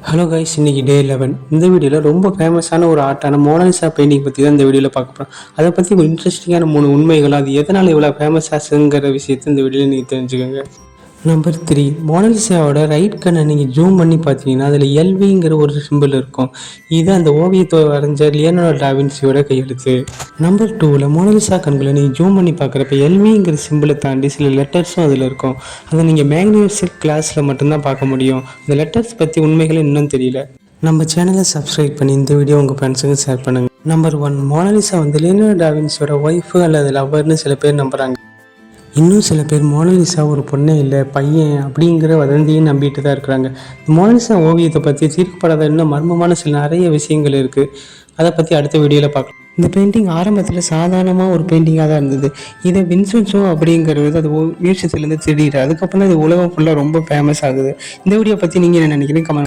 Hello guys, இன்னைக்கு டே 11. இந்த வீடியோவில் ரொம்ப ஃபேமஸான ஒரு ஆர்ட்டான மோனாலிசா பெயிண்டிங் பற்றி தான் இந்த வீடியோவில் பார்க்க போகிறோம். அதை பற்றி ஒரு இன்ட்ரெஸ்டிங்கான 3 உண்மைகள், அது எதனால் இவ்வளோ ஃபேமஸ் ஆச்சுங்கிற விஷயத்தை இந்த வீடியோவில் நீங்கள் தெரிஞ்சுக்கோங்க. நம்பர் 3, மோனாலிசாவோட ரைட் கண்ணை நீங்கள் ஜூம் பண்ணி பார்த்தீங்கன்னா அதில் எல்விங்கிற ஒரு சிம்பிள் இருக்கும். இது அந்த ஓவியத்தை வரைஞ்ச லியோனார்டோ டா வின்சியோட கையெழுத்து. நம்பர் 2ல் மோனாலிசா கண்களை நீங்கள் ஜூம் பண்ணி பார்க்குறப்ப எல்விங்கிற சிம்பிளை தாண்டி சில லெட்டர்ஸும் அதில் இருக்கும். அதை நீங்கள் மேக்னிஃபிசென்ட் கிளாஸில் மட்டும்தான் பார்க்க முடியும். அந்த லெட்டர்ஸ் பற்றி உண்மைகள் இன்னும் தெரியல. நம்ம சேனலை சப்ஸ்கிரைப் பண்ணி இந்த வீடியோ உங்கள் ஃப்ரெண்ட்ஸுக்கு ஷேர் பண்ணுங்கள். நம்பர் 1, மோனாலிசா லியோனார்டோ டா வின்சியோட ஒய்ஃபு அல்லது லவ்வர்னு சில பேர் நம்புகிறாங்க. இன்னும் சில பேர் மோனாலிசா ஒரு பொண்ணே இல்லை, பையன் அப்படிங்கிற வதந்தியும் நம்பிட்டு தான் இருக்கிறாங்க. மோனாலிசா ஓவியத்தை பற்றி தீர்க்கப்படாத இன்னும் மர்மமான நிறைய விஷயங்கள் இருக்குது. அதை பற்றி அடுத்த வீடியோவில் பார்க்கலாம். இந்த பெயிண்டிங் ஆரம்பத்தில் சாதாரணமாக ஒரு பெயிண்டிங்காக தான் இருந்தது. இதை வின்சென்சோ அப்படிங்கிறது அது மியூசியத்துலேருந்து திடீர், அதுக்கப்புறம் தான் இது உலகம் ஃபுல்லாக ரொம்ப ஃபேமஸ் ஆகுது. இந்த வீடியோ பற்றி நீங்கள் என்ன நினைக்கிறீங்க? கமெண்ட்